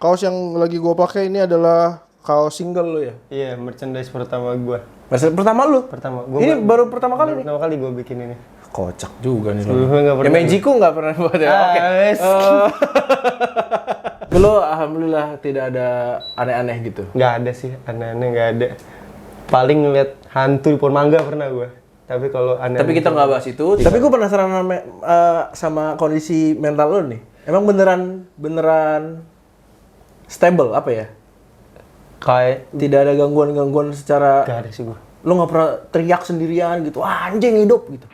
Kaos yang lagi gue pakai ini adalah kaos single lo ya? Iya, merchandise pertama gua. Merchandise pertama lu? Pertama. Ini baru pertama kali nih? Pertama kali gua bikin ini. Kocak juga nih lo. Sebelumnya nggak Ya pernah. Magiku nggak pernah buat ya? Oke. Wes. Lo alhamdulillah tidak ada aneh-aneh gitu? Nggak ada sih, aneh-aneh nggak ada. Paling ngeliat hantu di pohon mangga pernah gua. Tapi kalau aneh. Tapi kita nggak bahas itu. Tapi gue penasaran sama kondisi mental lo nih. Emang beneran stable apa ya? kayak Tidak ada gangguan-gangguan secara nggak ada sih gua. lo nggak pernah teriak sendirian gitu, "Wah, anjing hidup" gitu.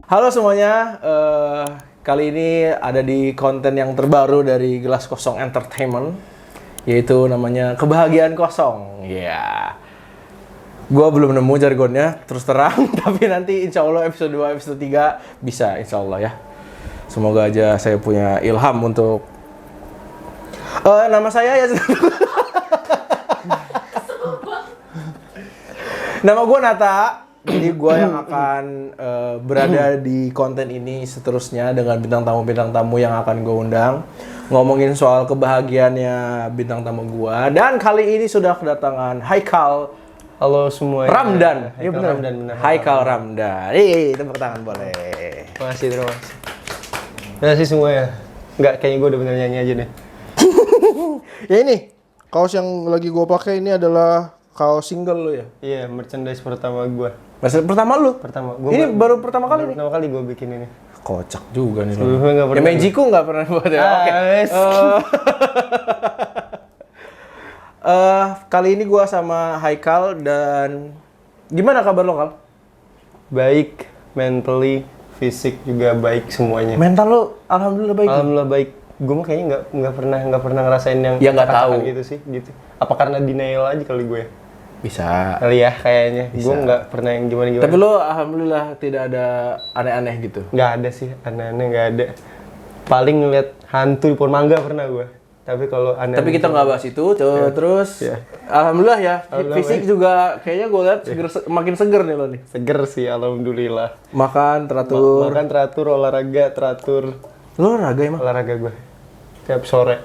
Halo semuanya, kali ini ada di konten yang terbaru dari Gelas Kosong Entertainment, yaitu namanya Kebahagiaan Kosong. Ya, gua belum nemu jargonnya terus terang, tapi nanti insya Allah episode 2, episode 3 bisa insya Allah ya. Semoga aja saya punya ilham untuk nama saya ya. Nama gue Nata. Jadi gue yang akan berada di konten ini seterusnya dengan bintang tamu yang akan gue undang, ngomongin soal kebahagiaannya bintang tamu gue. Dan kali ini sudah kedatangan Haikal Halo semuanya. Ramdan. Iya Haikal benar. Ramdan, benar. Haikal Ramdan. Tepuk tangan boleh. Terima kasih. Terima kasih semuanya. Nggak, kayaknya gua udah bener nyanyi aja deh. Ya ini kaos yang lagi gue pakai ini adalah kaos single lo ya? Iya, merchandise pertama gua. Merchandise pertama lu? Pertama. Ini baru pertama kali nih? Pertama kali gua bikin ini. Kocak juga nih lo. Sebelumnya nggak Ya pernah. Magiku nggak pernah buat ya? Oke. Wes. Kali ini gua sama Haikal dan gimana kabar lo, Kal? Baik, mentally, fisik juga baik semuanya. Mental lo alhamdulillah baik. Alhamdulillah baik. Gue mah kayaknya nggak pernah ngerasain yang Ya, nggak kata-kata tahu. gitu sih, gitu. Apa karena denial aja kali gue? Bisa. Kali ya kayaknya. Bisa. Gue nggak pernah yang gimana. Tapi lo alhamdulillah tidak ada aneh-aneh gitu. Nggak ada sih, aneh-aneh nggak ada. Paling ngeliat hantu di pohon mangga pernah gue. Tapi kalau aneh. Tapi kita nggak bahas itu. Terus alhamdulillah ya. Alhamdulillah, Fisik juga kayaknya gue lihat makin seger nih lo nih. Seger sih, alhamdulillah. Makan teratur. Makan teratur, olahraga teratur. Lo olahraga emang? Olahraga gue tiap sore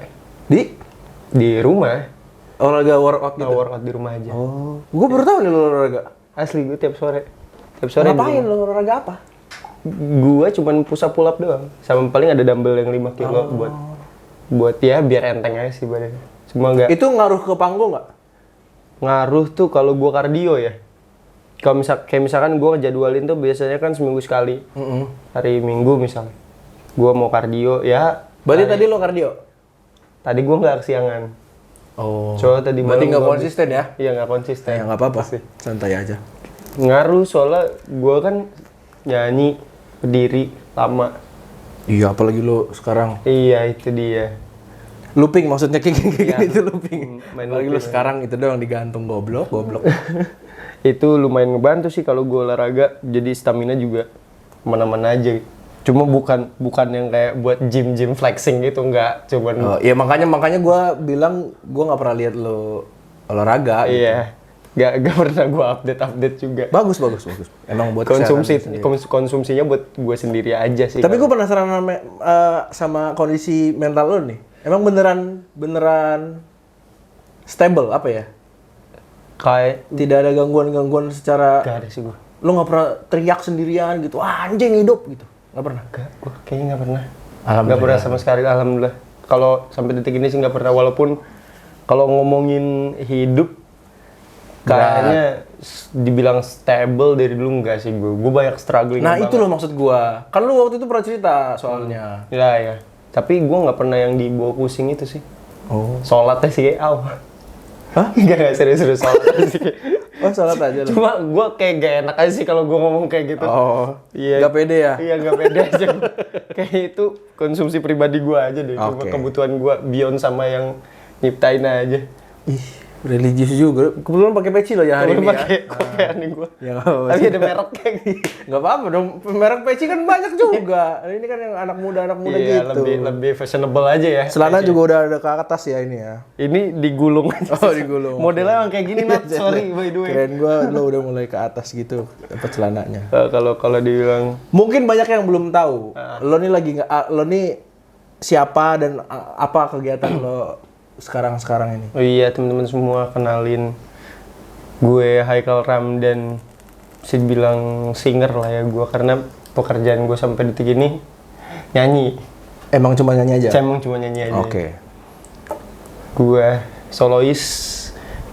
di rumah. Olahraga workout gitu? Workout di rumah aja. Oh, gue baru tahu nih lo olahraga. Asli gue tiap sore di Ngapain rumah. lo olahraga apa? Gua cuman push up pull up doang. Sama paling ada dumbbell yang 5 kilo buat ya biar enteng aja sih badannya. Cuma enggak Itu ngaruh ke panggung nggak? ngaruh tuh kalau gua kardio ya. Kalau kayak misalkan gua jadwalin tuh biasanya kan seminggu sekali. Hari Minggu misalnya. Gua mau kardio ya. Berarti tadi lo kardio? Tadi gua nggak kesiangan. Oh. Soalnya tadi Berarti malam nggak gua- konsisten ya? Iya nggak konsisten. Ya nggak apa-apa sih. Santai aja. Ngaruh soalnya gua kan nyanyi berdiri lama. Iya, apalagi lo sekarang Iya itu dia. looping, maksudnya kayak gini Iya. itu looping. Main Apalagi lo looping. sekarang itu doang digantung goblok. Itu lumayan ngebantu sih kalau gue olahraga, jadi stamina juga mana-mana aja. Cuma bukan yang kayak buat gym flexing gitu, enggak. Cuman Oh, iya makanya gue bilang gue nggak pernah lihat lo olahraga. Gitu. iya, nggak pernah gue update juga. Bagus. Emang buat kesehatan sendiri. Konsumsinya buat gue sendiri aja sih. Tapi gue penasaran sama kondisi mental lo nih. Emang beneran stable apa ya? kayak Tidak ada gangguan-gangguan secara nggak ada sih gue. lo nggak pernah teriak sendirian gitu, "Wah, anjing hidup" gitu? Nggak pernah? Gue kayaknya nggak pernah. Alhamdulillah. Nggak pernah sama sekali, alhamdulillah. Kalau sampai detik ini sih nggak pernah. Walaupun kalau ngomongin hidup, kayaknya dibilang stable dari dulu nggak sih gue. Gue banyak struggling. Nah banget. itu loh maksud gua. Kan lu waktu itu pernah cerita soalnya. Ya. Tapi gue nggak pernah yang dibawa pusing itu sih. Oh. Sholatnya sih kayak Hah? Nggak serius sholatnya sih. Oh salat aja lu. Cuma gue kayak gak enak aja sih kalau gue ngomong kayak gitu. Oh. Iya. Gak pede ya? Iya nggak pede aja. Kayak itu konsumsi pribadi gue aja deh. Cuma Oke. kebutuhan gue beyond sama yang nyiptain aja. Ih, Religius juga. Kebetulan pakai peci loh ya hari ini. Pakai kopian nih gua. Ya. Tapi ada merek kayak gitu. Nggak apa-apa dong. Merek peci kan banyak juga. Ini kan yang anak muda Iya, gitu. lebih fashionable aja ya. Celana juga udah ada ke atas ya ini ya. Ini digulung aja. Oh, digulung. Modelnya emang kayak gini, Nat. Sorry by the way. Keren gua lo udah mulai ke atas gitu apa celananya. Kalau dibilang Mungkin banyak yang belum tahu. Lo nih lagi nggak lo nih siapa dan apa kegiatan lo sekarang ini? oh iya, teman-teman semua kenalin gue Haikal Ramdan, bisa dibilang singer lah ya gue, karena pekerjaan gue sampai detik ini nyanyi. Emang cuma nyanyi aja? Emang cuma nyanyi aja. Oke. Gue solois,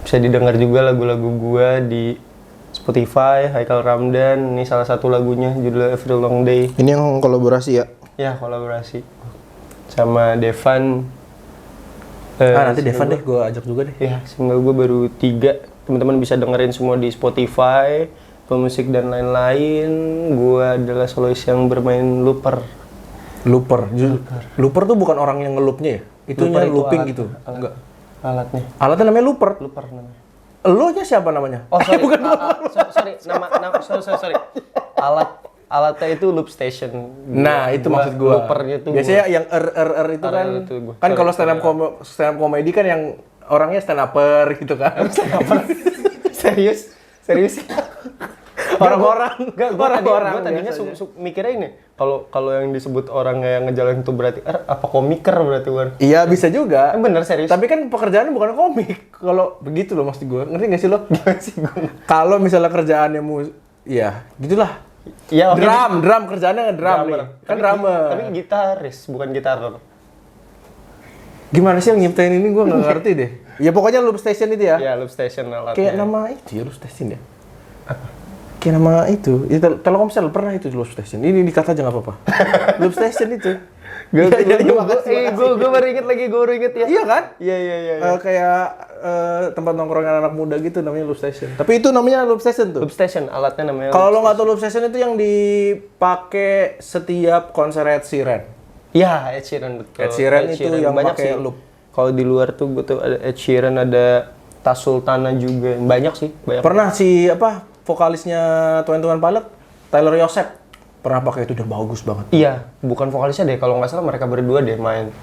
bisa didengar juga lagu-lagu gue di Spotify, Haikal Ramdan. Ini salah satu lagunya, judulnya Every Long Day. Ini yang kolaborasi ya? Ya, kolaborasi sama Devan. Nanti Devan deh, gue ajak juga deh. Ya, single gue baru 3. Teman-teman bisa dengerin semua di Spotify, pemusik dan lain-lain. Gue adalah solois yang bermain looper. Looper tuh bukan orang yang ngeloopnya ya? Itunya looping gitu? Enggak. Alatnya. Alatnya namanya looper. Looper namanya. Elunya siapa namanya? Oh, sorry. Bukan. Sorry. Alatnya itu loop station. Nah, itu maksud gue. Loopernya tuh biasanya yang itu kan. itu gua. Kan kalau stand up comedy kan yang orangnya stand upper gitu kan. Serius? Orang-orang. Gue tadinya mikirnya ini. Kalau yang disebut orang yang ngejalanin itu berarti apa komiker berarti kan? Iya, bisa juga. Bener, serius. Tapi kan pekerjaannya bukan komik. Kalau begitu loh maksud gue. Ngerti gak sih lo? Kalau misalnya kerjaannya iya, gitulah. Ya, okay. Drum kerjaannya ngedrum nih. Kan drummer. Tapi gitaris, bukan gitarer. Gimana sih yang nyiptain ini gue nggak ngerti deh. Ya pokoknya loop station itu ya. Ya, loop station alatnya. Kayak nama itu ya loop station ya. Kayak nama itu. Ya, Telkomsel pernah itu loop station. Ini dikata aja nggak apa-apa. Loop station itu. Gue baru inget ya. Iya kan? Iya. Kayak tempat nongkrongan anak muda gitu namanya loop station. Tapi itu namanya loop station tuh. Loop station, alatnya namanya. Kalau lo nggak tahu loop station itu yang dipakai setiap konser Ed Sheeran. Ya, Ed Sheeran betul. Ed Sheeran itu yang banyak pakai sih. loop. Kalau di luar tuh gue tuh ada Ed Sheeran, ada Tas Sultana juga. Banyak sih, banyak. Pernah si vokalisnya 21 Pilot, Tyler Yosef pernah pakai itu dan bagus banget. Iya, bukan vokalisnya deh, kalau nggak salah mereka berdua deh main.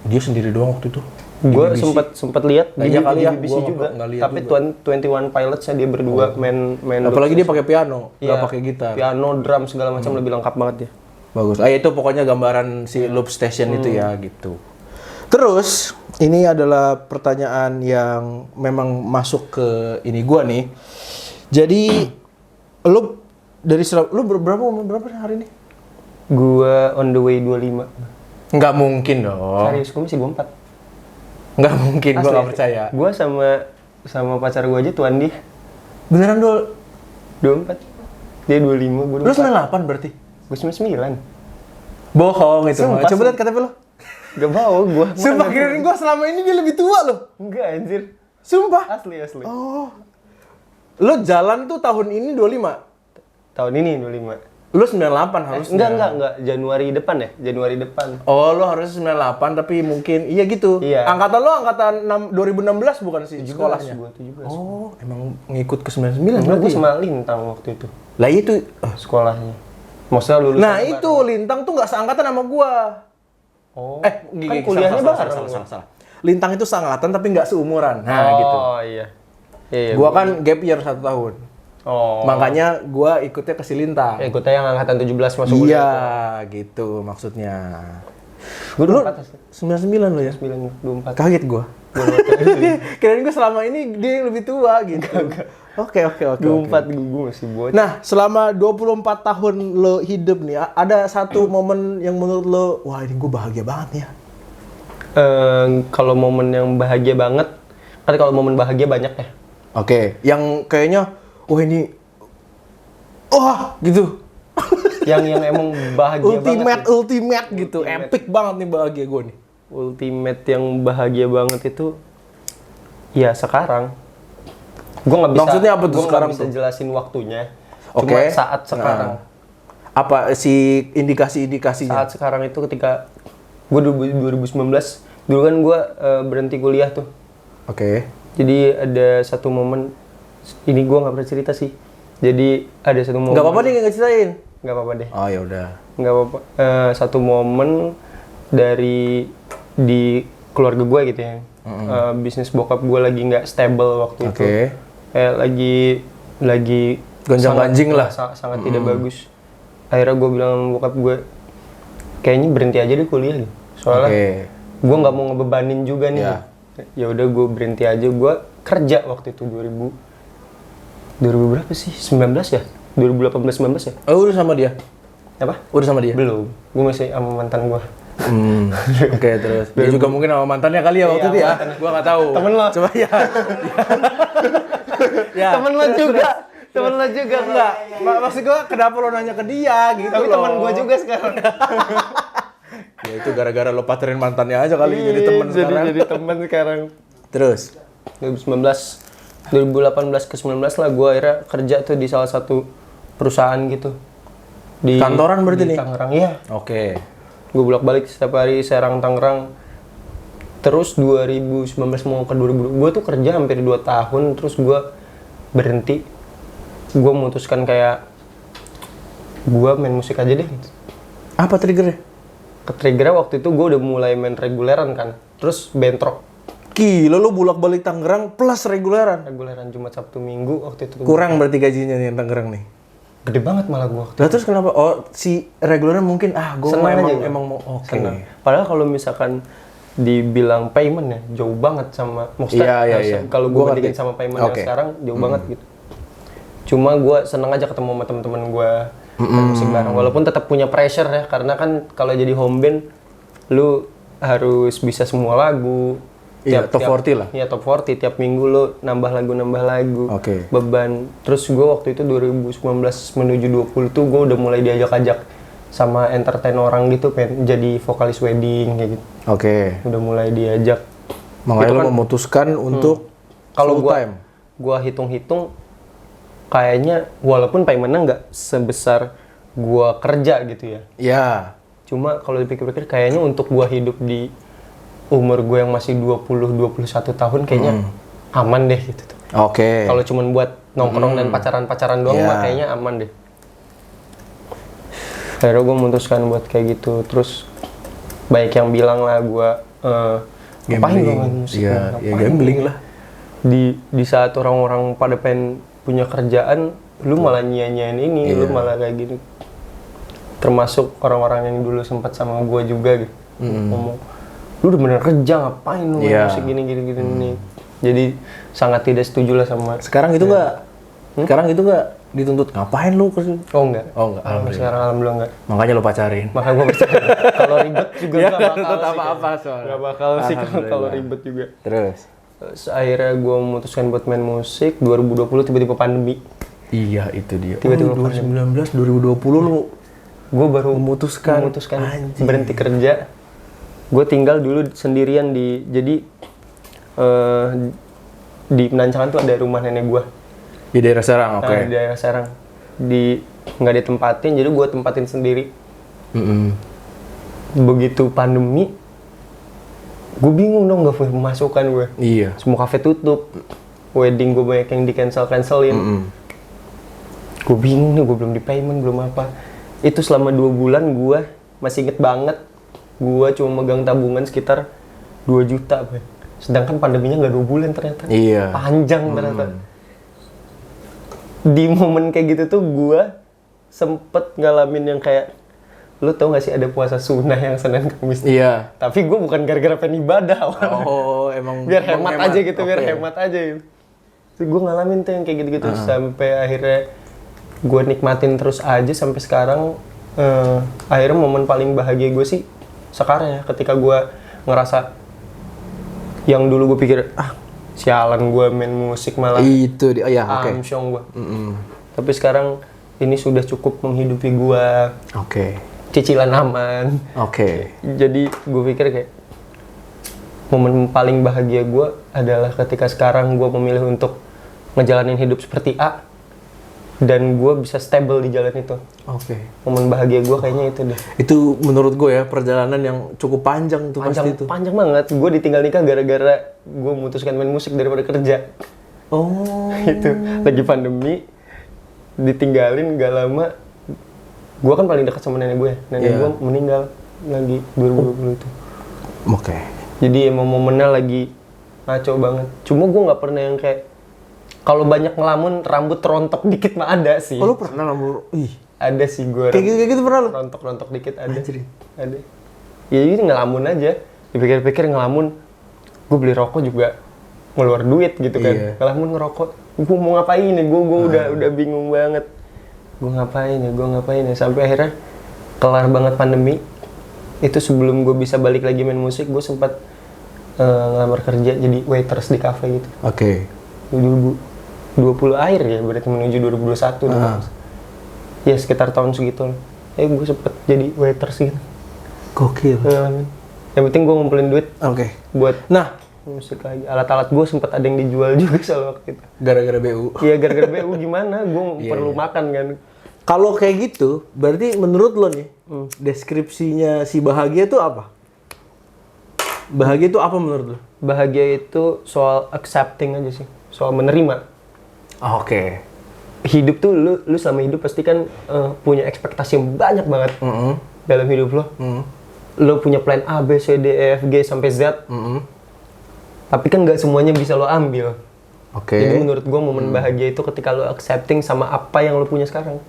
Dia sendiri doang waktu itu. Gue sempat lihat di BBC gua juga. nggak lihat Tapi juga. 21 Pilots-nya dia berdua main. Apalagi dia pakai piano, nggak pakai gitar. Piano, drum segala macam lebih lengkap banget dia. Bagus. Itu pokoknya gambaran si loop station itu ya gitu. Terus ini adalah pertanyaan yang memang masuk ke ini gua nih. Jadi lu berapa hari ini? Gua on the way 25. Nggak mungkin dong. Serius, gua masih 24. Nggak mungkin, gua nggak percaya. Gua sama pacar gua aja tuan dia. Beneran 24. Dia 25, gua 24. Lu 98 berarti? Gua 99. Bohong itu mah. Sumpah, Coba lihat KTP lo. Gak mau gua. Sumpah kirain gua selama ini dia lebih tua loh. Enggak anjir. Sumpah. Asli. Oh. Lo jalan tuh tahun ini 25? Tahun ini 25. Lu 98 harusnya. Enggak. Januari depan ya? Januari depan. Oh, lo harusnya 98 tapi mungkin iya gitu. Iya. Angkatan lo angkatan 2016 bukan sih sekolahnya? Gua 17. Oh, emang ngikut ke 99 Enggak, berarti. gua sama Lintang waktu itu. Lah itu Sekolahnya. Maksudnya lulusan Nah, bareng. itu Lintang tuh nggak seangkatan sama gua. Oh. Kan kuliahnya bareng. salah. Lintang itu seangkatan tapi nggak seumuran. Nah, gitu. Oh, iya. Gua kan gap year 1 tahun. Oh. Makanya gua ikutnya ke si Lintang. Ikutnya yang angkatan 17 masuk Iya, gitu maksudnya. Gua 99 lo ya? 24. Kaget gua. Kirain gua selama ini dia yang lebih tua gitu. Oke. 24 gua masih bocah. Nah, selama 24 tahun lo hidup nih, ada satu momen yang menurut lo, wah ini gua bahagia banget ya. Kalau momen yang bahagia banget, kan kalau momen bahagia banyak ya. Oke, yang kayaknya, wah ini, wah gitu. yang emang bahagia banget. Ultimate gitu, epic banget nih bahagia gua nih. Ultimate yang bahagia banget itu, ya sekarang. Gue nggak bisa. Maksudnya apa tuh sekarang bisa tuh? jelasin waktunya. Oke. Cuma saat sekarang. Apa si indikasi-indikasinya? Saat sekarang itu ketika gue 2019, dulu kan gue berhenti kuliah tuh. Oke. Jadi ada satu momen, ini gue nggak pernah cerita sih. Jadi ada satu momen. Nggak apa-apa nih nggak ceritain. Nggak apa-apa deh. Oh ya udah. Nggak apa-apa. Satu momen di keluarga gue gitu ya. Bisnis bokap gue lagi nggak stable waktu itu. Kayak lagi gonjang-ganjing lah. Sangat tidak bagus. Akhirnya gue bilang sama bokap gue, kayaknya berhenti aja deh kuliah. Soalnya gue nggak mau ngebebanin juga nih. Ya udah gue berhenti aja. Gue kerja waktu itu 2000 berapa sih? 19 ya? 2018-19 ya? Oh udah sama dia? Apa? Udah sama dia? Belum. Gue masih sama mantan gue. Oke, terus dia juga mungkin sama mantannya kali ya waktu itu ya? Gue nggak tahu. Temen lo? Coba ya. Ya. Temen lo juga? Temen lo juga? Enggak. Maksud gue kenapa lo nanya ke dia gitu? Tapi loh. temen gue juga sekarang. Ya itu gara-gara lo pacarin mantannya aja kali jadi temen sekarang. Jadi temen sekarang. Terus? 2018 ke 19 lah gue akhirnya kerja tuh di salah satu perusahaan gitu. Di kantoran berarti nih? Tangerang, iya. Oke. Gue bolak-balik setiap hari Serang Tangerang. Terus 2019 mau ke 2020, gue tuh kerja hampir 2 tahun, terus gue berhenti. Gue memutuskan kayak gue main musik aja deh. Apa triggernya? Ke-triggernya waktu itu gue udah mulai main reguleran kan, terus bentrok. Gila lo bolak-balik Tangerang plus reguleran. Reguleran Jumat Sabtu Minggu waktu itu. Kurang berarti gajinya nih yang Tangerang nih. Gede banget malah gue. Lah terus kenapa? Oh si reguleran mungkin gue emang mau oke. Padahal kalau misalkan dibilang payment ya jauh banget sama maksudnya iya. Kalau gue bandingin sama payment yang sekarang jauh banget gitu. Cuma gue seneng aja ketemu sama teman-teman gue main musik bareng. Walaupun tetap punya pressure ya karena kan kalau jadi home band lu harus bisa semua lagu. Iya, top 40 lah. Iya, top 40. Tiap minggu lo nambah lagu. Oke. Beban. Terus gue waktu itu 2019 menuju 20 tuh gue udah mulai diajak-ajak sama entertain orang gitu, pengen jadi vokalis wedding kayak gitu. Oke. Udah mulai diajak. Makanya lo memutuskan untuk kalau full time. Gue hitung-hitung kayaknya walaupun paymentnya nggak sebesar gue kerja gitu ya. Iya. Cuma kalau dipikir-pikir kayaknya untuk gue hidup di umur gue yang masih 20-21 tahun kayaknya aman deh gitu tuh. Oke. Kalau cuman buat nongkrong dan pacaran-pacaran doang mah kayaknya aman deh. Akhirnya gue memutuskan buat kayak gitu. Terus baik yang bilang lah gue ngapain gue main musik? Iya, ya gambling lah. Di saat orang-orang pada pengen punya kerjaan, lu malah nyanyiin ini, lu malah kayak gini. Termasuk orang-orang yang dulu sempat sama gue juga gitu. Ngomong, lu udah bener kerja ngapain lu main musik gini nih. Jadi sangat tidak setuju lah sama. Sekarang itu nggak? Sekarang itu nggak dituntut ngapain lu kerja? Oh enggak. Alhamdulillah. Sekarang alhamdulillah enggak. Makanya lu pacarin. Makanya gue percaya. Kalau ribet juga Ya, nggak bakal tuntut sih. apa-apa soalnya. Nggak bakal sih kalau Alhamdulillah. ribet juga. Terus? Akhirnya gue memutuskan buat main musik. 2020 tiba-tiba pandemi. Iya itu dia. Tiba-tiba 2019, 2020 lu Gue baru memutuskan berhenti kerja. Gue tinggal dulu sendirian jadi di Penancakan tuh ada rumah nenek gue. di daerah Serang, oke. Di daerah Serang. Nggak ditempatin, jadi gue tempatin sendiri. Begitu pandemi, gue bingung dong gak punya pemasukan gue. Iya. Semua kafe tutup, wedding gue banyak yang di-cancelin. Gue bingung nih, gue belum di payment, belum apa. Itu selama 2 bulan gue masih inget banget, gue cuma megang tabungan sekitar 2 juta. Sedangkan pandeminya nggak 2 bulan ternyata. Iya. Panjang ternyata. Di momen kayak gitu tuh gue sempet ngalamin yang kayak, lu tau gak sih ada puasa sunnah yang Senin Kamis? Iya. Tapi gue bukan gara-gara pengen ibadah awalnya. Oh, emang biar hemat aja gitu, biar Oke. hemat aja gitu. Gue ngalamin tuh yang kayak gitu-gitu sampai akhirnya gue nikmatin terus aja sampai sekarang. Akhirnya momen paling bahagia gue sih sekarang ya, ketika gue ngerasa yang dulu gue pikir sialan gue main musik malah Itu dia. Ya, oke. amsyong gue. Tapi sekarang ini sudah cukup menghidupi gue. Oke. Cicilan aman. Oke. Jadi gue pikir kayak momen paling bahagia gue adalah ketika sekarang gue memilih untuk ngejalanin hidup seperti A. dan gue bisa stable di jalan itu. Oke. Momen bahagia gue kayaknya itu deh. Itu menurut gue ya perjalanan yang cukup panjang tuh pasti itu. Panjang banget. Gue ditinggal nikah gara-gara gue memutuskan main musik daripada kerja. Oh. Itu lagi pandemi, ditinggalin gak lama. Gue kan paling dekat sama nenek gue. Nenek gue meninggal lagi 2020 itu. Oke. Jadi emang momennya lagi ngaco banget. Cuma gue nggak pernah yang kayak kalau banyak ngelamun rambut rontok dikit mah ada sih. Oh, lu pernah nambur? Ih. Ada sih gue. Kayak gitu pernah lu? Rontok dikit ada. Anjir. Ada. Ya ini ngelamun aja. Dipikir-pikir ngelamun. Gue beli rokok juga ngeluar duit gitu kan. Iya. Ngelamun ngerokok. Gue mau ngapain nih? Gue udah bingung banget. Gue ngapain ya? Sampai akhirnya kelar banget pandemi. Itu sebelum gue bisa balik lagi main musik, gue sempat ngelamar kerja jadi waiters di cafe gitu. Oke. 2020 akhir ya, berarti menuju 2021. Ya sekitar tahun segitu lah. Gue sempet jadi waiters gitu. Gokil. Yang penting gue ngumpulin duit buat nah, musik lagi. Alat-alat gue sempet ada yang dijual juga soal waktu itu. Gara-gara BU. Iya, gara-gara BU gimana? Gue perlu makan kan. Kalau kayak gitu, berarti menurut lo nih, deskripsinya si bahagia itu apa? Bahagia itu apa menurut lo? Bahagia itu soal accepting aja sih. Soal menerima. Oke. Hidup tuh, lu selama hidup pasti kan punya ekspektasi yang banyak banget dalam hidup lo. Lo punya plan A, B, C, D, E, F, G, sampai Z. Tapi kan nggak semuanya bisa lo ambil. Oke. Jadi menurut gue momen bahagia itu ketika lo accepting sama apa yang lo punya sekarang.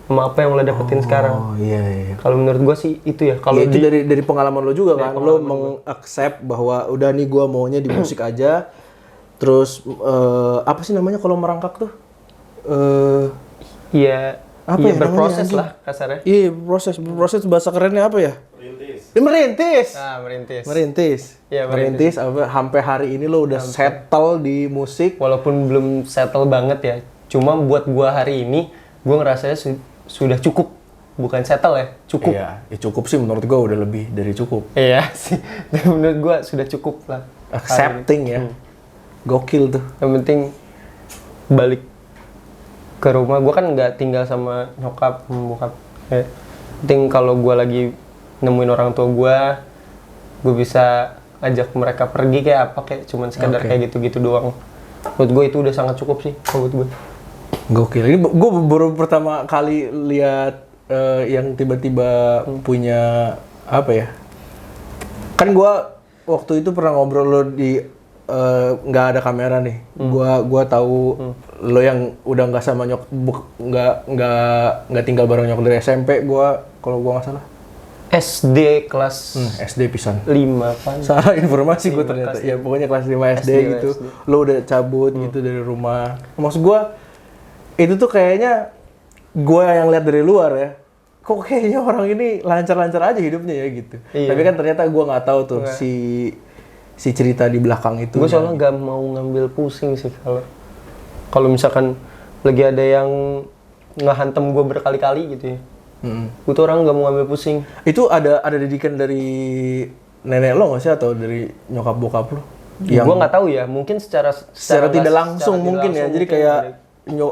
Sama apa yang lo dapetin sekarang. Oh iya. Kalau menurut gue sih itu ya. Kalau itu dari pengalaman lo juga kan, lo mengaccept bahwa udah nih gue maunya di musik aja. Terus apa sih namanya kalau merangkak tuh? Iya. Apa ya, ya berproses namanya, lah kasarnya. Iya, berproses bahasa kerennya apa ya? Merintis. Merintis. Iya, merintis. Sampai hari ini lo udah settle di musik. Walaupun belum settle banget ya. Cuma buat gua hari ini, gua ngerasanya sudah cukup. Bukan settle ya, cukup. Iya, ya cukup sih menurut gua udah lebih dari cukup. Iya sih. Menurut gua sudah cukup lah. Accepting ya. Gokil tuh. Yang penting balik ke rumah. Gua kan nggak tinggal sama nyokap, bokap. Ya. Penting kalau gua lagi nemuin orang tua gue bisa ajak mereka pergi kayak apa, kayak cuman sekedar kayak gitu-gitu doang. Menurut gue itu udah sangat cukup sih menurut gue. Gokil. Ini gue baru pertama kali lihat yang tiba-tiba punya apa ya? Kan gue waktu itu pernah ngobrol lo di nggak ada kamera nih. Gua tahu lo yang udah nggak sama nggak tinggal bareng nyok dari SMP. Kalau gue nggak salah. SD kelas SD pisan 5 kan. salah informasi gue ternyata. Ya pokoknya kelas 5 SD gitu. SD. Lo udah cabut gitu dari rumah. Maksud gue itu tuh kayaknya gue yang lihat dari luar ya. Kok kayaknya orang ini lancar-lancar aja hidupnya ya gitu. Iya. Tapi kan ternyata gue nggak tahu tuh si cerita di belakang itu. Gue soalnya nggak mau ngambil pusing sih kalau misalkan lagi ada yang ngehantem gue berkali-kali gitu ya. Gue tuh orang nggak mau ngambil pusing. Itu ada didikan dari nenek lo nggak sih atau dari nyokap bokap lo? Gue nggak tahu ya, mungkin secara tidak langsung mungkin ya. Jadi kayak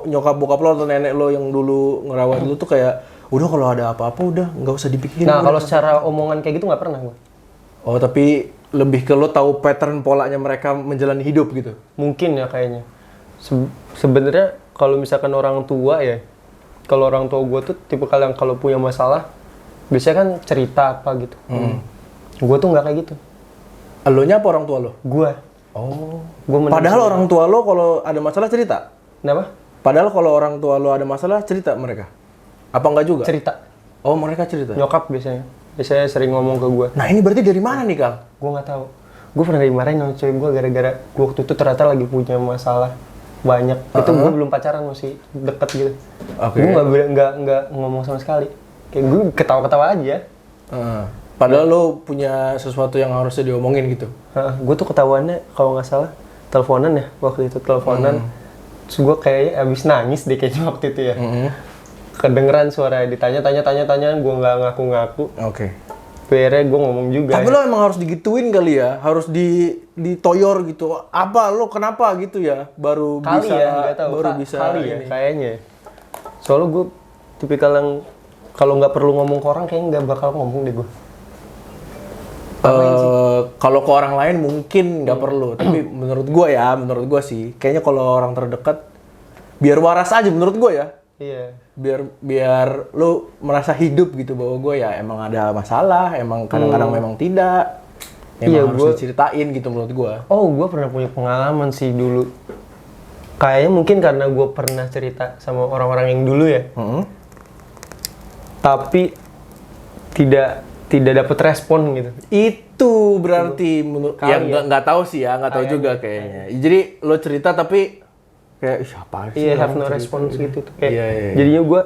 nyokap bokap lo atau nenek lo yang dulu ngerawat lo tuh kayak udah kalau ada apa-apa udah nggak usah dipikirin. Nah kalau secara omongan kayak gitu nggak pernah gue. Oh tapi lebih ke lo tahu pattern polanya mereka menjalani hidup gitu? Mungkin ya kayaknya. Sebenarnya kalau misalkan orang tua ya. Kalau orang tua gue tuh tipe yang kalau punya masalah biasanya kan cerita apa gitu. Gue tuh nggak kayak gitu. Elonya apa orang tua lo? Gue. Oh. Padahal orang tua lo kalau ada masalah cerita? Kenapa? Padahal kalau orang tua lo ada masalah cerita mereka? Apa enggak juga? Cerita. Oh mereka cerita? Nyokap biasanya. Biasanya sering ngomong ke gue. Nah ini berarti dari mana nih Kang? Gue nggak tahu. Gue pernah dimarahin sama cewek gue gara-gara gue waktu itu ternyata lagi punya masalah banyak. Itu gue belum pacaran, masih deket gitu. Gue nggak ngomong sama sekali. Kayak gue ketawa-ketawa aja. Padahal lo punya sesuatu yang harusnya diomongin gitu. Gue tuh ketahuannya kalau nggak salah teleponan ya, waktu itu teleponan. Terus gue kayaknya abis nangis deh kayaknya waktu itu ya. Kedengeran suara ditanya, gue nggak ngaku-ngaku. Oke. Akhirnya gue ngomong juga. Tapi lo emang harus digituin kali ya, harus ditoyor gitu. Apa lo kenapa gitu ya? Baru kali bisa ya, nggak tahu. baru bisa kali ini. ya kayaknya. Soalnya gue tipikal yang kalau nggak perlu ngomong ke orang kayaknya nggak bakal ngomong deh gue. Kalau ke orang lain mungkin nggak perlu, tapi menurut gue sih, kayaknya kalau orang terdekat biar waras aja menurut gue ya. Iya. Biar lu merasa hidup gitu bahwa gue ya emang ada masalah, emang kadang-kadang memang tidak. Emang harus diceritain gitu menurut gue. Oh, gue pernah punya pengalaman sih dulu. Kayaknya mungkin karena gue pernah cerita sama orang-orang yang dulu ya. Tapi tidak dapat respon gitu. Itu berarti menurut ya nggak tahu sih ya, nggak tahu juga kayaknya. Jadi lo cerita tapi kayak siapa sih? Iya, have no response gitu tuh. Kayak Iya. jadinya gue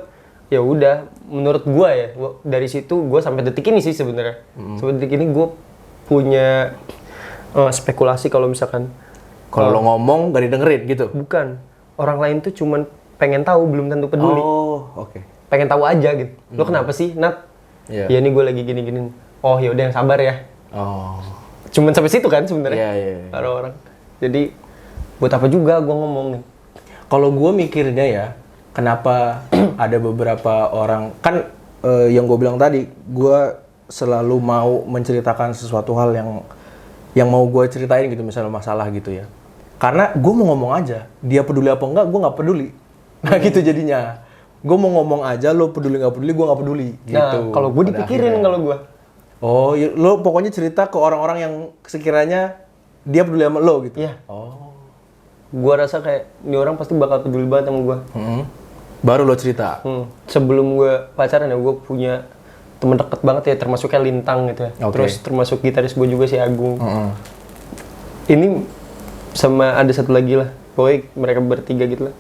ya udah, menurut gue ya dari situ gue sampai detik ini sih sebenarnya. Sampai detik ini gue punya spekulasi kalau misalkan Kalau lo ngomong gak didengerin gitu? bukan, orang lain tuh cuman pengen tahu, belum tentu peduli. Oh, oke. Pengen tahu aja gitu. Lo kenapa sih, Nat? Iya. Ya ini gue lagi gini-gini. Oh ya udah, yang sabar ya. Oh. Cuman sampai situ kan sebenarnya. Iya. Orang-orang. Jadi buat apa juga gue ngomong nih? Kalau gue mikirnya ya, kenapa ada beberapa orang kan yang gue bilang tadi, gue selalu mau menceritakan sesuatu hal yang mau gue ceritain gitu, misalnya masalah gitu ya. Karena gue mau ngomong aja, dia peduli apa enggak, gue nggak peduli. Nah gitu jadinya. Gue mau ngomong aja, lo peduli nggak peduli, gue nggak peduli. Gitu. Nah, kalau gue dipikirin kalau gue. Oh, lo pokoknya cerita ke orang-orang yang sekiranya dia peduli sama lo gitu? Iya. Oh. Gue rasa kayak, ini orang pasti bakal peduli banget sama gue. Baru lo cerita? Sebelum gue pacaran ya, gue punya temen deket banget ya, termasuknya Lintang gitu ya. Okay. Terus termasuk gitaris gue juga si Agung. Ini sama ada satu lagi lah, pokoknya mereka bertiga gitu lah.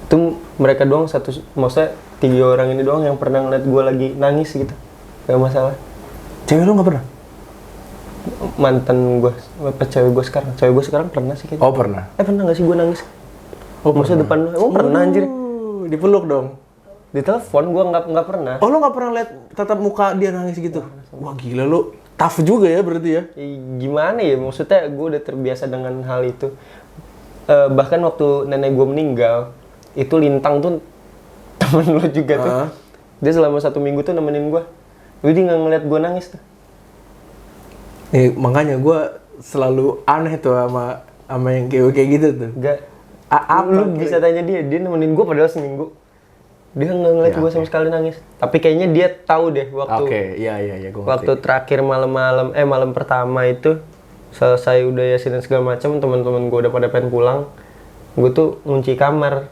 Itu mereka doang maksudnya 3 orang ini doang yang pernah ngeliat gue lagi nangis gitu. Gak masalah. Cewek lo nggak pernah? Mantan gue, cewek gue sekarang pernah sih kayaknya. Oh pernah? Pernah gak sih gue nangis? Oh maksudnya depan lo, pernah anjir. Dipeluk dong? Di telepon gue nggak pernah. Oh lo nggak pernah lihat tatap muka dia nangis gitu? Wah gila lo, tough juga ya berarti ya? Gimana ya, maksudnya gue udah terbiasa dengan hal itu. Bahkan waktu nenek gue meninggal, itu Lintang tuh temen lo juga tuh. Dia selama 1 minggu tuh nemenin gue. Jadi nggak ngeliat gue nangis tuh. Makanya gue selalu aneh tuh sama yang kayak gitu tuh. Gak. Lu Lu bisa tanya dia nemenin gue padahal seminggu. Dia nggak ngeliat gue sama sekali nangis. Tapi kayaknya dia tahu deh waktu. Iya, gue Waktu terakhir malam pertama itu selesai udah yasin dan segala macam, teman-teman gue udah pada pengen pulang. Gue tuh ngunci kamar.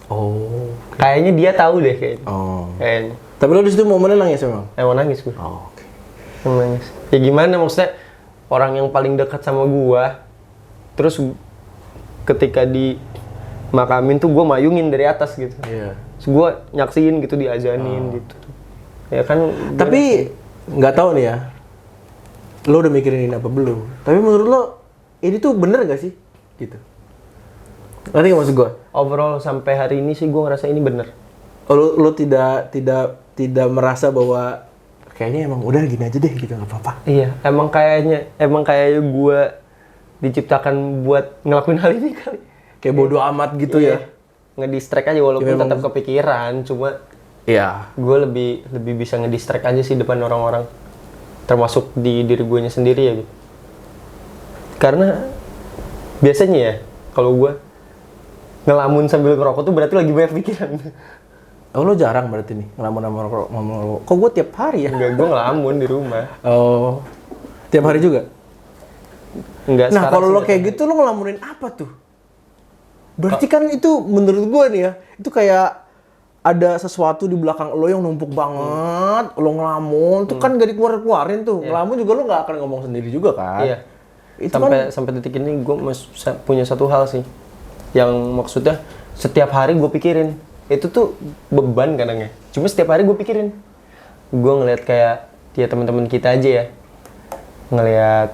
Oh. Kayaknya dia tahu deh kayaknya. Oh. Kayaknya. Tapi lo di situ momennya nangis emang? Emang nangis gue. Oh, oke. Emang nangis. Ya gimana maksudnya, orang yang paling dekat sama gue, terus ketika dimakamin tuh gue mayungin dari atas gitu. Iya. Terus gue nyaksiin gitu, diazanin gitu. Ya kan. Tapi nggak tahu nih ya, lo udah mikirin ini apa belum? Tapi menurut lo ini tuh bener gak sih? Gitu. Ngerti nggak maksud gue? Overall sampai hari ini sih gue ngerasa ini bener. Oh, lo tidak merasa bahwa kayaknya emang udah gini aja deh gitu, nggak apa-apa? Iya, emang kayaknya gue diciptakan buat ngelakuin hal ini kali. Kayak bodo amat gitu ya? Ngedistract aja walaupun tetap kepikiran, cuma Iya. gue lebih bisa ngedistract aja sih depan orang-orang, termasuk di diri gue sendiri ya gitu. Karena biasanya ya kalau gue ngelamun sambil ngerokok tuh berarti lagi banyak pikiran. Oh, lo jarang berarti nih ngelamun sama rokok. Kok gue tiap hari ya? Enggak, gue ngelamun di rumah. Oh, tiap hari juga? Enggak. Nah, kalau lo kayak gitu, lo ngelamunin apa tuh? Berarti kan itu menurut gue nih ya, itu kayak ada sesuatu di belakang lo yang numpuk banget, lo ngelamun, tuh kan gak dikeluarin tuh. Ngelamun juga lo gak akan ngomong sendiri juga kan? Iya. Itu Sampai detik ini gue punya satu hal sih, yang maksudnya setiap hari gue pikirin. Itu tuh beban kadang ya. Cuma setiap hari gue pikirin. Gue ngeliat kayak ya teman-teman kita aja ya, ngeliat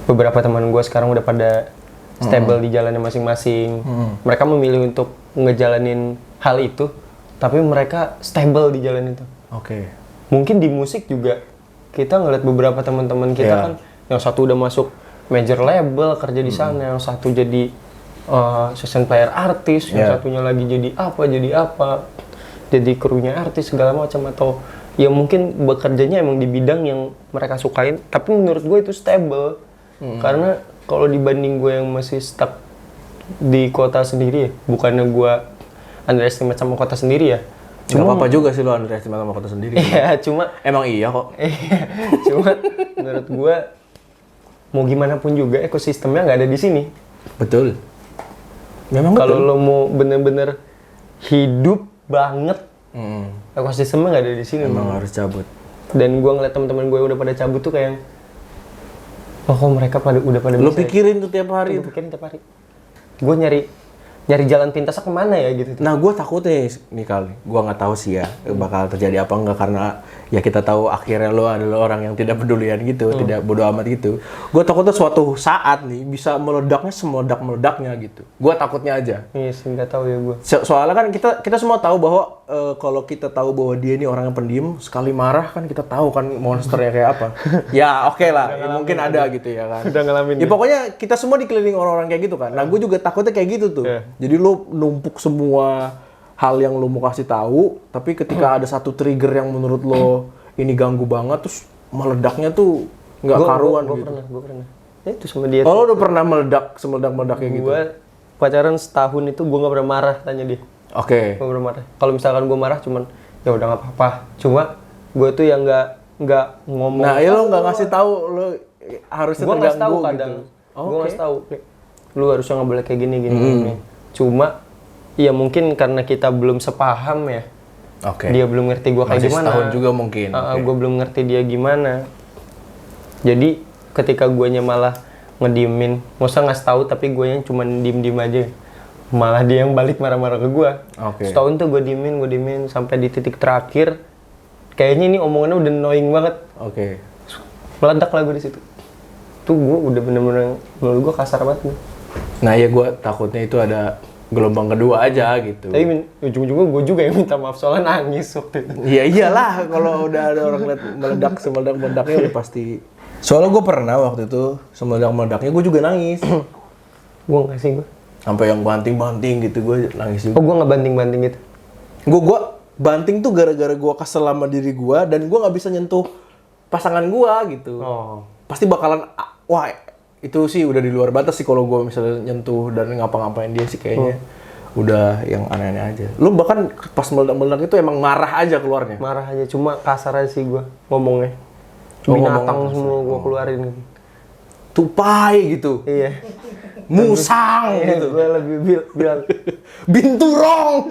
beberapa teman gue sekarang udah pada stable di jalannya masing-masing. Mereka memilih untuk ngejalanin hal itu, tapi mereka stable di jalan itu. Oke. Mungkin di musik juga kita ngeliat beberapa teman-teman kita kan, yang satu udah masuk major label kerja di sana, yang satu jadi session player artis, yang satunya lagi jadi apa, jadi krunya artis segala macam, atau ya mungkin bekerjanya emang di bidang yang mereka sukain, tapi menurut gue itu stable. Karena kalau dibanding gue yang masih stuck di kota sendiri ya, bukannya gue underestimate sama kota sendiri ya. Cuma apa juga sih lo underestimate sama kota sendiri. Iya, cuma emang iya kok. cuma menurut gue mau gimana pun juga ekosistemnya nggak ada di sini. Betul. Memang kalau lo mau bener-bener hidup banget, ekosistemnya nggak ada di sini. Emang harus cabut. Dan gue ngeliat teman-teman gue udah pada cabut tuh kayak, oh kok mereka udah pada lo bisa pikirin tuh tiap hari. Gue pikirin tiap hari. Gue nyari jalan pintasnya kemana ya gitu. Nah, gue takutnya nih kali, gue nggak tahu sih ya bakal terjadi apa enggak, karena ya kita tahu akhirnya lo adalah orang yang tidak pedulian gitu, tidak bodo amat gitu. Gue takutnya suatu saat nih bisa meledaknya semeledak-meledaknya gitu. Gue takutnya aja. Iya sih, nggak tahu ya gue. Soalnya kan kita semua tahu bahwa kalau kita tahu bahwa dia ini orang yang pendiam, sekali marah kan kita tahu kan monsternya kayak apa. Ya oke lah, ya, mungkin ada gitu ya kan. Udah ngalamin. Ya pokoknya kita semua dikelilingi orang-orang kayak gitu kan. Nah, gue juga takutnya kayak gitu tuh. Jadi lo numpuk semua hal yang lo mau kasih tahu, tapi ketika ada satu trigger yang menurut lo ini ganggu banget, terus meledaknya tuh nggak karuan gitu. Gue pernah. Ya, itu sama dia. Oh, lo udah pernah semeledak-meledak kayak gitu? Gue pacaran setahun itu gue nggak pernah marah, tanya dia. Oke. Gue pernah marah. Kalau misalkan gue marah cuman ya udah nggak apa-apa. Cuma gue tuh yang nggak ngomong. Nah, ya lo nggak ngasih tahu, lo harusnya gue ngasih tahu terganggu kadang. gitu. Gue ngasih tahu. Lu harusnya nggak boleh kayak gini. Cuma ya mungkin karena kita belum sepaham ya. Oke. Dia belum ngerti gue kayak masih gimana. Setahun juga mungkin. Gue belum ngerti dia gimana. Jadi ketika guanya malah ngediemin, masa ngasih tahu tapi gue yang cuma diem aja. Malah dia yang balik marah-marah ke gue. Setahun tuh gue diemin sampai di titik terakhir. Kayaknya ini omongannya udah annoying banget. Meledak lah gue di situ. Tuh gue udah bener-bener menurut gue kasar banget nih. Nah ya gue takutnya itu ada gelombang kedua aja gitu. Tapi ujung-ujungnya gue juga yang minta maaf soalnya nangis waktu itu. Iya iyalah kalau udah ada orang lihat meledak semeledak-meledaknya udah pasti. Soalnya gue pernah waktu itu semeledak-meledaknya gue juga nangis. Gue nggak sih gue. Sampai yang banting-banting gitu gue nangis juga. Oh gue nggak banting-banting gitu. Gue banting tuh gara-gara gue kesel sama diri gue dan gue nggak bisa nyentuh pasangan gue gitu. Pasti bakalan wah itu sih udah di luar batas sih kalau gue misalnya nyentuh dan ngapa-ngapain dia sih kayaknya udah yang aneh-aneh aja. Lu bahkan pas meledak-meledak itu emang marah aja keluarnya. Marah aja, cuma kasar aja sih gue ngomongnya. Binatang semua gue keluarin gitu. Tupai gitu. Iya. Musang gitu. Gue lebih bilang binturong.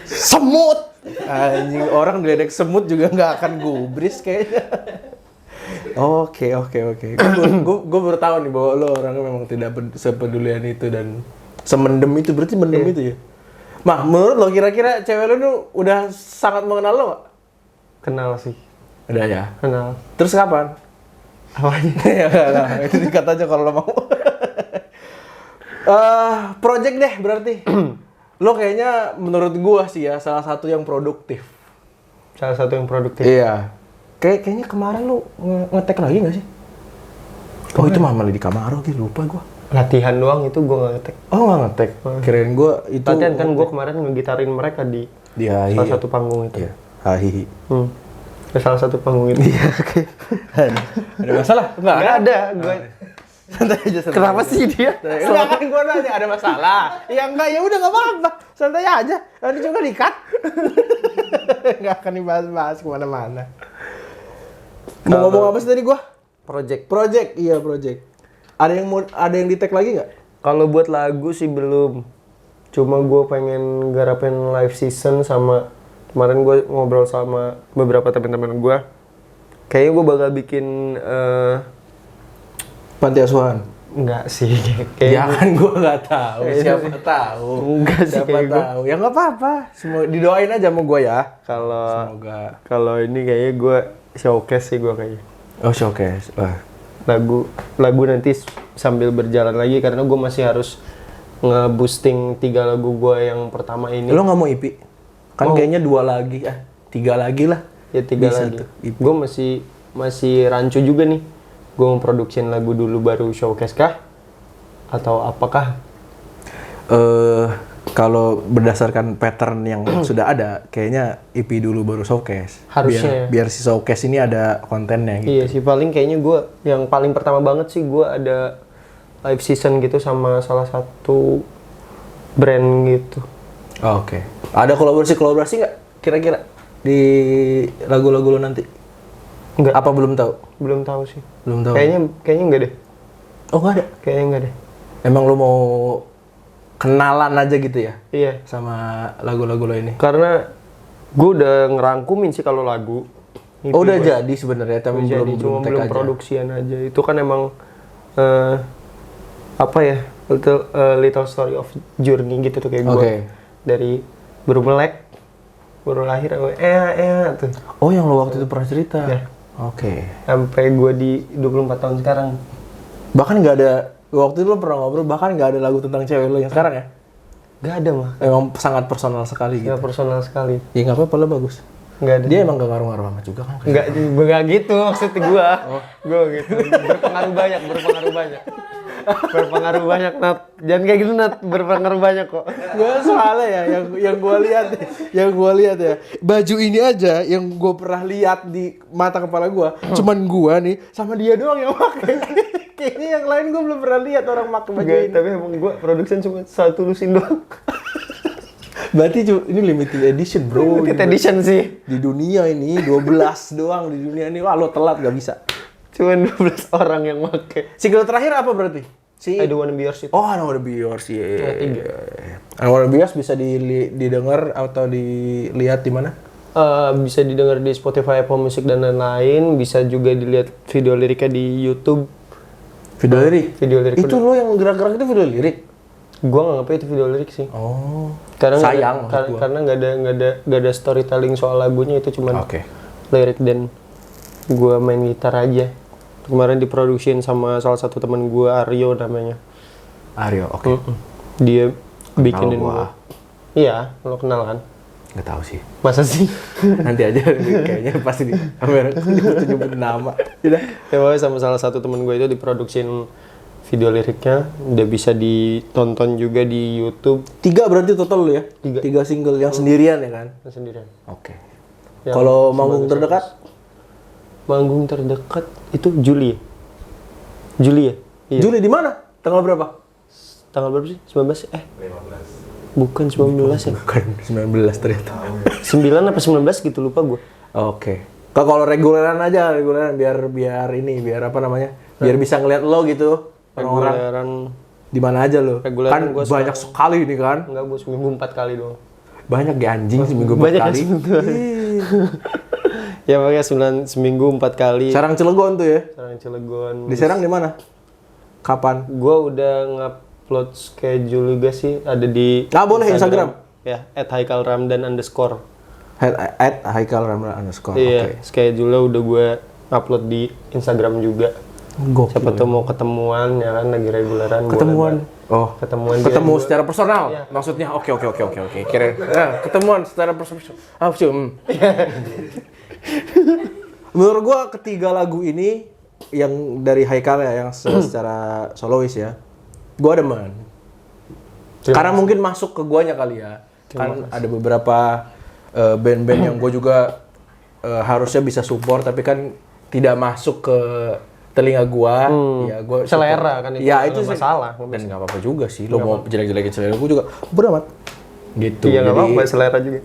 Semut. Anjing, orang diledek semut juga nggak akan gubris kayaknya. Oke. Gue baru tahu nih bahwa lo orangnya memang tidak sepedulian itu dan semendem itu. Berarti mendem itu ya? Mah, menurut lo kira-kira cewek lo tuh udah sangat mengenal lo gak? Kenal sih. Udah ya? Kenal. Terus kapan? Apanya? Ya enggak. Itu dikat aja kalau lo mau. Project deh berarti. Lo kayaknya menurut gua sih ya salah satu yang produktif. Salah satu yang produktif. Iya. Kayaknya kemarin lo ngetek lagi nggak sih? Oh itu malah di Kamaro gitu, lupa gua. Latihan doang itu gua nggak ngetek. Oh nggak ngetek. Kirain gua itu. Latihan kan gua kemarin ngegitarin mereka di salah satu panggung itu. Iya. Hahihi. Salah satu panggung itu. Iya. Oke. Ada masalah? Nggak ada. Gua santai aja. Kenapa sih dia? Enggak kan gue nanya ada masalah. Ya enggak, ya udah enggak apa-apa. Santai aja. Nanti juga di-cut. Enggak akan dibahas-bahas kemana-mana. Mau ngomong apa sih tadi gua? Project. Iya, project. Ada yang di-tag lagi nggak? Kalau buat lagu sih belum. Cuma gue pengen garapin live season sama kemarin gue ngobrol sama beberapa teman-teman gue. Kayaknya gue bakal bikin Panti asuhan? Enggak sih. Ya kan gue nggak tahu. Siapa tahu? Enggak sih. Siapa tahu? Ya nggak apa-apa. Semua didoain aja sama gue ya. Semoga. Kalau ini kayaknya gue showcase sih gue kayaknya. Oh showcase. Wah. Lagu nanti sambil berjalan lagi karena gue masih harus nge-boosting 3 lagu gue yang pertama ini. Lo nggak mau EP? Kan kayaknya 2 lagi. 3 lagi lah. Ya 3 lagi. Gue masih rancu juga nih. gue mau produksiin lagu dulu baru showcase kah? Atau apakah? Kalau berdasarkan pattern yang sudah ada, kayaknya EP dulu baru showcase. Harusnya. Biar si showcase ini ada kontennya gitu. Iya sih, paling kayaknya gue yang paling pertama banget sih gue ada live season gitu sama salah satu brand gitu. Oke. Ada kolaborasi nggak kira-kira di lagu-lagu lo nanti? Enggak. Apa belum tahu? Belum tahu sih. Belum tahu. Kayaknya enggak deh. Oh nggak ada. Kayaknya enggak deh. Emang lo mau kenalan aja gitu ya Iya. sama lagu-lagu lo ini? Karena gue udah ngerangkumin sih kalau lagu. Oh udah jadi sebenarnya, tapi Udah jadi, belum cuma take belum aja. produksian aja. Itu kan emang apa ya? Little story of journey gitu tuh kayak gue. Oke. Dari baru melek, baru lahir, tuh. Oh yang lo waktu itu pernah cerita. Ya. Oke. Sampai gue di 24 tahun sekarang. Bahkan nggak ada, waktu itu lo pernah ngobrol, bahkan nggak ada lagu tentang cewek lo yang sekarang ya? Gak ada mah. Emang sangat personal sekali gitu. Gak personal sekali. Ya nggak apa-apa, lo bagus. Gak ada. Dia emang gak ngaruh-ngaruh amat juga kan? Enggak gitu maksud gua. Gue gitu. Berpengaruh banyak. Berpengaruh banyak, Nat. Jangan kayak gitu, Nat. Berpengaruh banyak kok. Gak soalnya ya, yang gua lihat ya, baju ini aja yang gua pernah lihat di mata kepala gua, cuman gua nih sama dia doang yang pakai. Kayaknya yang lain gua belum pernah lihat orang pakai baju Enggak, ini. tapi emang gua production cuma satu lusin doang. Berarti ini limited edition, bro. Limited edition sih. Di dunia ini 12 doang di dunia ini. Wah, lo telat gak bisa. Cuma 12 orang yang pakai. Single terakhir apa berarti? Si I Don't Wanna Be Yours itu. Oh, I Don't Wanna Be Yours. Yeah. I Don't Wanna Be Yours bisa didengar atau dilihat di mana? Bisa didengar di Spotify, Apple Music dan lain-lain. Bisa juga dilihat video liriknya di YouTube. Video lirik? Video lirik. Itu lo yang gerak-gerak itu video lirik? Gua nganggapnya itu video lirik sih. Oh. Karena Sayang maksud gua. karena nggak ada storytelling soal lagunya, itu cuman Oke. lirik dan gua main gitar aja. Kemarin diproduksiin sama salah satu teman gua, Aryo namanya. Aryo, oke. Dia bikinin gua. gua. Iya, lo kenal kan? Nggak tahu sih. Masa sih? Nanti aja kayaknya pasti di kamera nyebut nama. Udah. Ya pokoknya sama salah satu teman gua itu diproduksiin video liriknya, udah bisa ditonton juga di YouTube. 3 berarti total lo ya? 3. 3 single yang sendirian ya kan? Sendirian. Oke. Yang Kalau manggung terdekat? Manggung terdekat itu Juli. Juli ya? Iya. Juli di mana? Tanggal berapa? Tanggal berapa sih? 19? 15. Bukan 19 ya? Bukan 19 ternyata. 9 apa 19 gitu, lupa gue. Oke. Kalau reguleran aja, reguleran biar apa namanya? Biar bisa ngeliat lo gitu. Orang-orang Reguleran di mana aja lo? Reguleran Kan gua banyak sekali nih kan? enggak, gue seminggu 4 kali doang. Banyak ya anjing seminggu 4 Banyak ya kali. seminggu. Ih. Ya makanya seminggu 4 kali. Serang Cilegon tuh ya? Serang Cilegon. Di Serang di mana? Kapan? Gue udah ngupload schedule juga sih, ada di Boleh Instagram. Ya, @haikalramdan_. At Haikal Ramla _ Iya, schedule udah gue upload di Instagram juga. Gokil. Siapa tuh mau ketemuan ya kan, lagi reguleran. Ketemuan. Oh, Ketemuan ketemu dia, secara personal. Iya. Maksudnya oke. Kira ketemuan secara personal. Menurut gua ketiga lagu ini yang dari Haikal ya, yang secara solois ya, gua demen. Karena mungkin masuk ke guanya kali ya. Kan ada beberapa band-band yang gua juga harusnya bisa support, tapi kan tidak masuk ke telinga gua. Ya gua selera kan itu. Ya itu nggak sih. masalah. Dan nggak apa-apa juga sih. Lo mau jelek-jelekin selera gua juga beramat. Gitu. Iya, nggak Jadi, apa-apa, selera juga.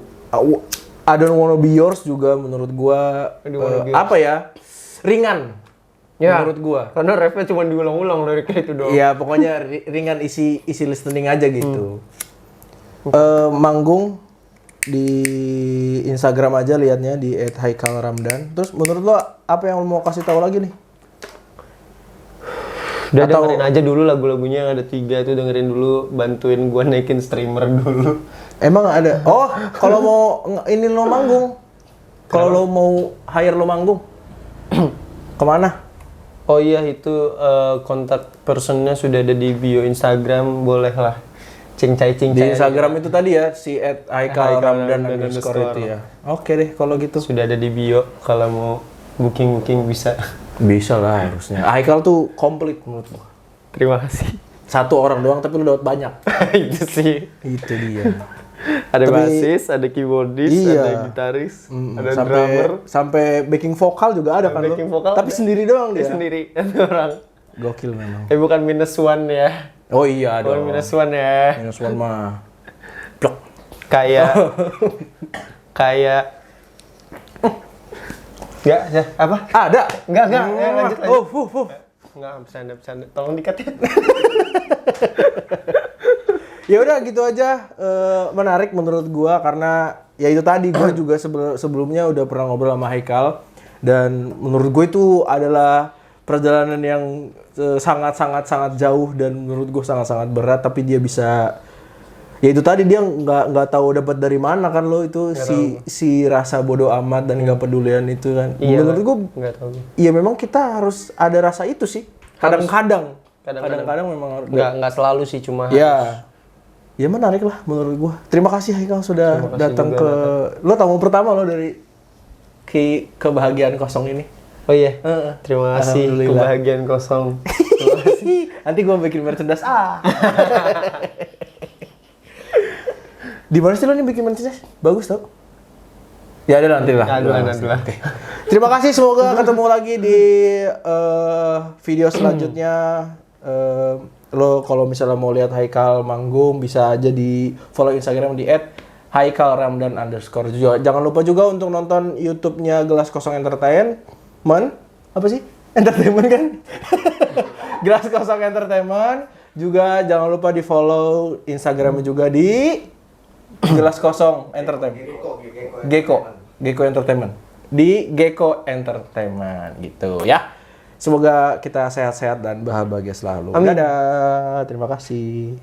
I Don't Wanna Be Yours juga menurut gua apa ya, ringan Ya, menurut gua. karena rapnya cuma diulang-ulang liriknya itu doang. Iya pokoknya ringan, isi listening aja gitu. Manggung di Instagram aja liatnya di @haikalramdan. Terus menurut lo apa yang lo mau kasih tahu lagi nih? Udah Atau- dengerin aja dulu lagu-lagunya yang ada 3 itu, dengerin dulu, bantuin gua naikin streamer dulu. Emang ada? Oh, kalau mau ini lo manggung, kalau lo mau hire lo manggung, kemana? Oh iya, itu kontak personnya sudah ada di bio Instagram, boleh lah. Cincai Di Instagram itu tadi ya, si @haikalramdan _ itu ya. Oke deh kalau gitu. sudah ada di bio, kalau mau booking bisa. Bisa lah harusnya. Haikal tuh komplit menurut gua. Terima kasih. Satu orang doang tapi lu dapat banyak. Itu sih. Itu dia. Ada Tapi- basis, ada keyboardist, Iya. ada gitaris, ada sampai drummer, sampai backing vokal juga ada kan lu? backing vokal Tapi ada. sendiri doang dia dia. sendiri satu orang. Gokil memang. Bukan minus one ya. Oh iya Bukan dong. minus one ya. Minus one mah. Plok. Kayak kayak Enggak, ya, apa? Ada. Enggak, ya, lanjut. Oh, Enggak, bercanda. Tolong dikat ya. Ya udah gitu aja. Menarik menurut gua karena ya itu tadi gua juga sebelumnya udah pernah ngobrol sama Haikal dan menurut gue itu adalah perjalanan yang sangat jauh dan menurut gue sangat berat tapi dia bisa ya itu tadi dia nggak tahu dapat dari mana kan lo itu si rasa bodoh amat dan nggak pedulian itu kan. Iya, Menurut gue enggak tahu. iya memang kita harus ada rasa itu sih. Kadang-kadang memang harus. Enggak selalu sih, cuma Ya. Ya menarik lah menurut gua. Terima kasih Haikal sudah Terima kasih datang juga, ke lo tamu pertama lo dari kebahagiaan kosong ini. Oh iya. Terima kasih Alhamdulillah. kebahagiaan kosong. Nanti gua bikin merchandise. Di mana sih lo nih bikin merchandise? Bagus tau. Ya ada nanti lah. Nanti lah. Oke. Terima kasih, semoga ketemu lagi di video selanjutnya. Lo kalau misalnya mau lihat Haikal manggung bisa aja di follow Instagram di @haikalramdan_. Jangan lupa juga untuk nonton YouTube-nya Gelas Kosong Entertainment. Apa sih? Entertainment kan? Gelas Kosong Entertainment. Juga jangan lupa di follow Instagram juga di Gelas Kosong Entertainment. Gecko Entertainment. Di Gecko Entertainment gitu ya. Semoga kita sehat-sehat dan bahagia selalu. Amin. Dadah. Terima kasih.